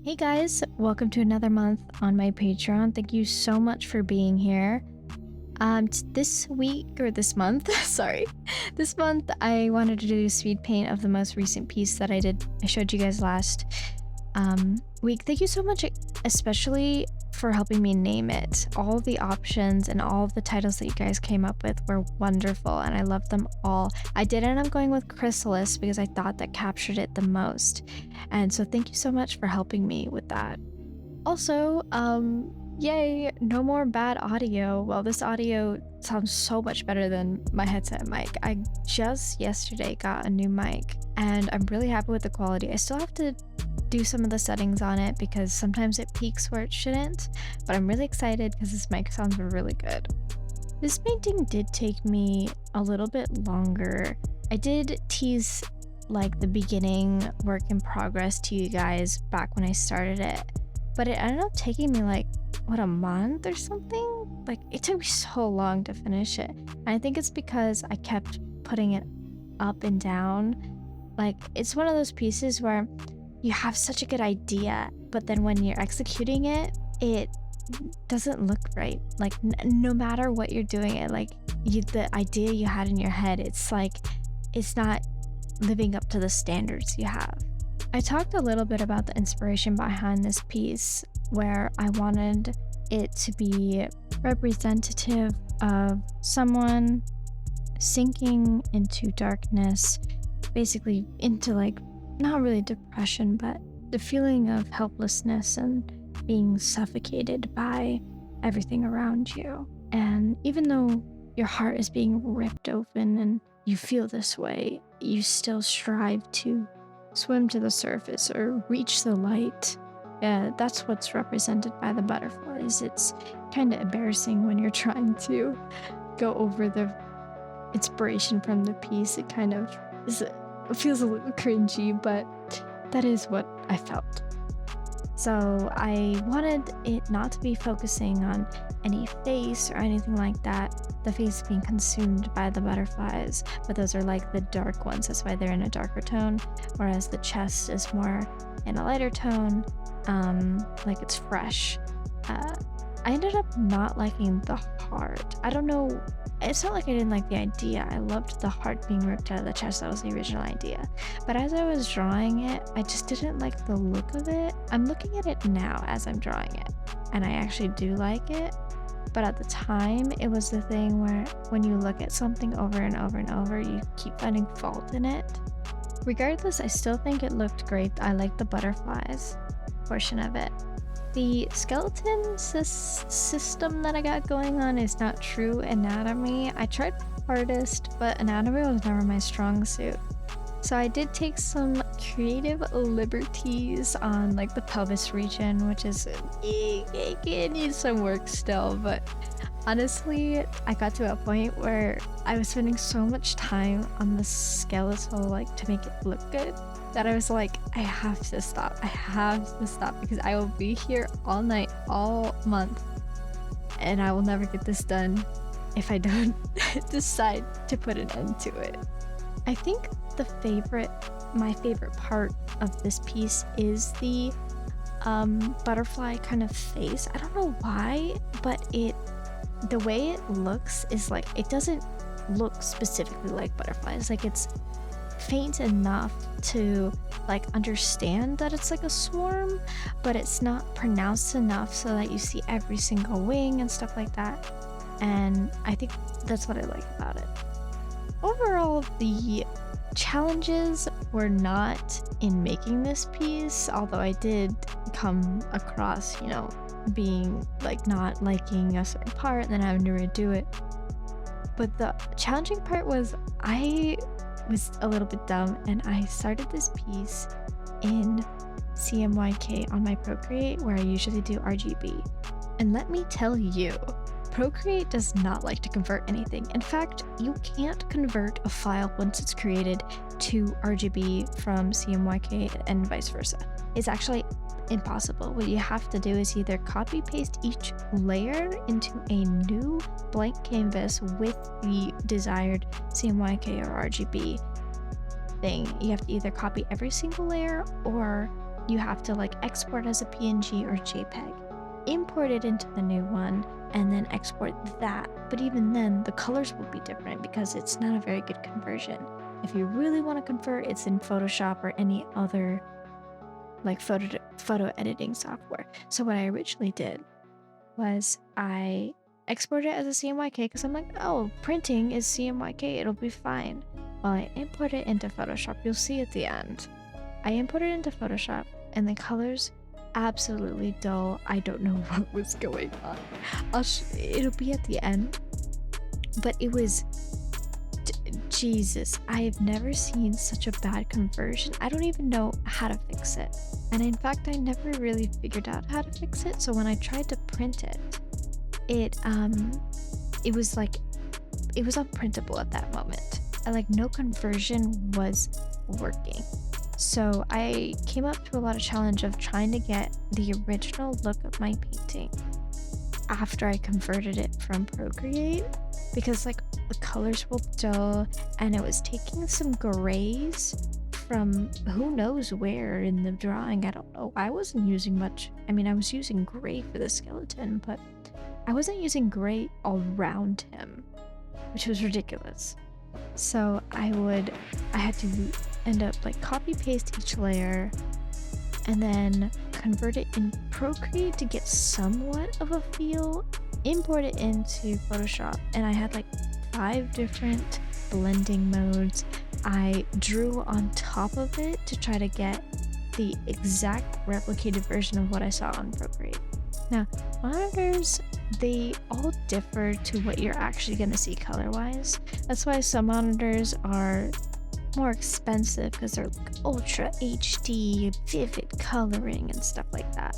Hey guys, welcome to another month on my Patreon. Thank you so much for being here. This week or this month, sorry, this month I wanted to do a speed paint of the most recent piece that I showed you guys last week. Thank you so much, especially for helping me name it. All of the options and all of the titles that you guys came up with were wonderful, and I loved them all. I did end up going with CRYSALIS because I thought that captured it the most, and so thank you so much for helping me with that. Also, yay, no more bad audio. Well, this audio sounds so much better than my headset mic. I just yesterday got a new mic and I'm really happy with the quality. I still have to do some of the settings on it because sometimes it peaks where it shouldn't, but I'm really excited because this mic sounds really good. This painting did take me a little bit longer. I did tease like the beginning work in progress to you guys back when I started it, but it ended up taking me like, what, a month or something? Like, it took me so long to finish it. And I think it's because I kept putting it up and down. Like, it's one of those pieces where you have such a good idea, but then when you're executing it, it doesn't look right. Like, no matter what you're doing, it like the idea you had in your head, it's like it's not living up to the standards you have. I talked a little bit about the inspiration behind this piece, where I wanted it to be representative of someone sinking into darkness, basically into like, not really depression, but the feeling of helplessness and being suffocated by everything around you. And even though your heart is being ripped open and you feel this way, you still strive to swim to the surface or reach the light. Yeah, that's what's represented by the butterflies. It's kind of embarrassing when you're trying to go over the inspiration from the piece. It kind of it feels a little cringy, but that is what I felt. So I wanted it not to be focusing on any face or anything like that, the face being consumed by the butterflies, but those are like the dark ones, that's why they're in a darker tone, whereas the chest is more in a lighter tone, like it's fresh. I ended up not liking the heart. I don't know, it's not like I didn't like the idea. I loved the heart being ripped out of the chest. That was the original idea. But as I was drawing it, I just didn't like the look of it. I'm looking at it now as I'm drawing it, and I actually do like it. But at the time, it was the thing where when you look at something over and over and over, you keep finding fault in it. Regardless, I still think it looked great. I like the butterflies portion of it. The skeleton system that I got going on is not true anatomy. I tried artist, but anatomy was never my strong suit. So I did take some creative liberties on like the pelvis region, which is it needs some work still, but honestly, I got to a point where I was spending so much time on the skeletal like to make it look good that I was like, I have to stop. I have to stop because I will be here all night, all month, and I will never get this done if I don't decide to put an end to it. I think my favorite part of this piece is the butterfly kind of face. I don't know why, but the way it looks is like, it doesn't look specifically like butterflies. Like, it's faint enough to like understand that it's like a swarm, but it's not pronounced enough so that you see every single wing and stuff like that. And I think that's what I like about it. Overall, the challenges were not in making this piece, although I did come across, being like not liking a certain part and then having to redo it. But the challenging part was I was a little bit dumb and I started this piece in CMYK on my Procreate, where I usually do RGB. And let me tell you, Procreate does not like to convert anything. In fact, you can't convert a file once it's created to RGB from CMYK and vice versa. It's actually impossible. What you have to do is either copy paste each layer into a new blank canvas with the desired CMYK or RGB thing. You have to either copy every single layer or you have to like export as a PNG or JPEG, import it into the new one, and then export that. But even then, the colors will be different because it's not a very good conversion. If you really want to convert, it's in Photoshop or any other like photo editing software. So what I originally did was I exported it as a CMYK because I'm like, oh, printing is CMYK, it'll be fine. Well, I import it into Photoshop. You'll see at the end. I imported it into Photoshop and the colors absolutely dull. I don't know what was going on. It'll be at the end. But it was Jesus, I have never seen such a bad conversion. I don't even know how to fix it. And in fact, I never really figured out how to fix it. So when I tried to print it, it was like, it was unprintable at that moment. And like no conversion was working. So I came up to a lot of challenge of trying to get the original look of my painting after I converted it from Procreate, because like the colors were dull and it was taking some grays from who knows where in the drawing. I don't know. I wasn't using much. I mean, I was using gray for the skeleton, but I wasn't using gray around him, which was ridiculous. So I had to end up like copy paste each layer and then convert it in Procreate to get somewhat of a feel, import it into Photoshop, and I had like 5 different blending modes. I drew on top of it to try to get the exact replicated version of what I saw on Procreate. Now, monitors, they all differ to what you're actually going to see color-wise. That's why some monitors are more expensive because they're like ultra HD, vivid coloring and stuff like that.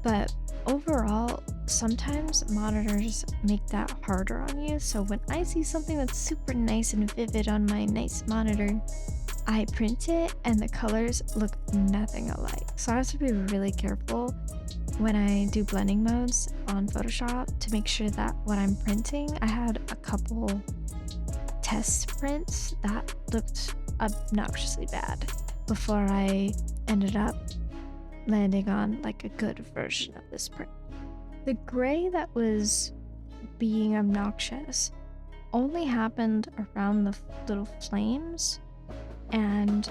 But overall, sometimes monitors make that harder on you. So when I see something that's super nice and vivid on my nice monitor, I print it and the colors look nothing alike. So I have to be really careful when I do blending modes on Photoshop to make sure that what I'm printing, I had a couple test prints that looked obnoxiously bad before I ended up landing on like a good version of this print. The gray that was being obnoxious only happened around the little flames and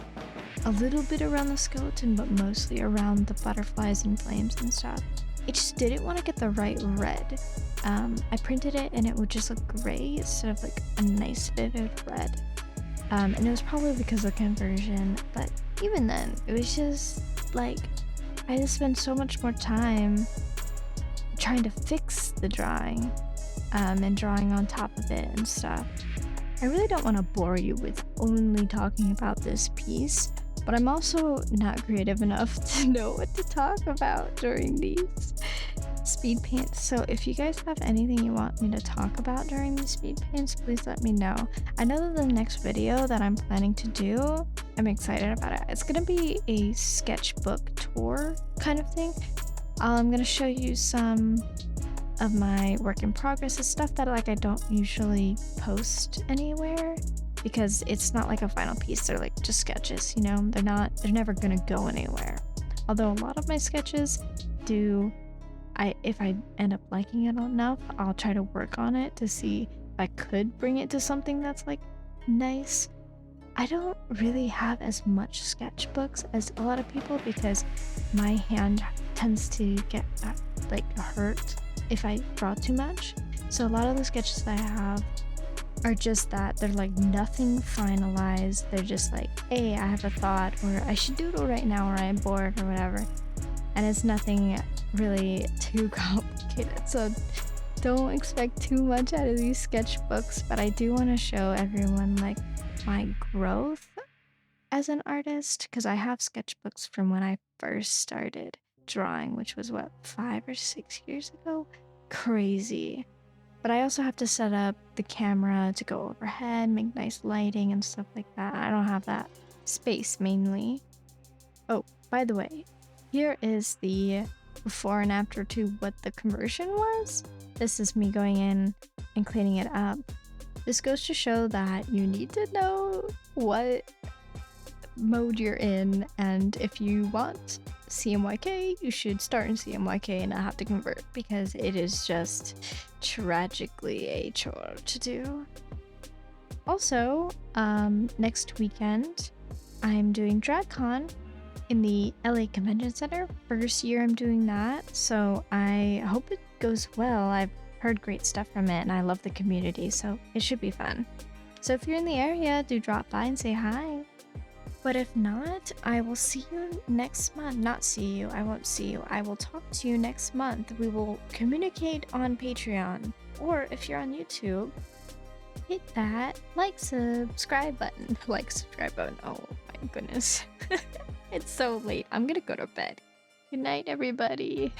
a little bit around the skeleton, but mostly around the butterflies and flames and stuff. It just didn't want to get the right red. I printed it and it would just look gray instead of like a nice vivid red. And it was probably because of conversion, but even then, it was just like, I just spent so much more time trying to fix the drawing and drawing on top of it and stuff. I really don't want to bore you with only talking about this piece, but I'm also not creative enough to know what to talk about during these speed paints. So if you guys have anything you want me to talk about during these speed paints, please let me know. I know that the next video that I'm planning to do, I'm excited about it. It's gonna be a sketchbook tour kind of thing. I'm gonna show you some of my work in progress and stuff that like I don't usually post anywhere because it's not like a final piece. They're like just sketches, you know. They're never gonna go anywhere. Although a lot of my sketches do, if I end up liking it enough, I'll try to work on it to see if I could bring it to something that's like nice. I don't really have as much sketchbooks as a lot of people because my hand tends to get like hurt if I draw too much. So a lot of the sketches that I have are just that. They're like nothing finalized. They're just like, hey, I have a thought, or I should doodle right now, or I'm bored, or whatever. And it's nothing really too complicated. So don't expect too much out of these sketchbooks, but I do want to show everyone like my growth as an artist, because I have sketchbooks from when I first started drawing, which was what, 5 or 6 years ago? Crazy. But I also have to set up the camera to go overhead, make nice lighting and stuff like that. I don't have that space mainly. Oh, by the way, here is the before and after to what the conversion was. This is me going in and cleaning it up. This goes to show that you need to know what mode you're in, and if you want CMYK, you should start in CMYK and not have to convert because it is just tragically a chore to do. Also, next weekend, I'm doing DragCon in the LA Convention Center. First year I'm doing that, so I hope it goes well. I've heard great stuff from it and I love the community, so it should be fun. So if you're in the area, do drop by and say hi. But if not, I will see you next month. Not see you, I won't see you. I will talk to you next month. We will communicate on Patreon. Or if you're on YouTube, hit that subscribe button. Subscribe button. Oh my goodness. It's so late. I'm gonna go to bed. Good night, everybody.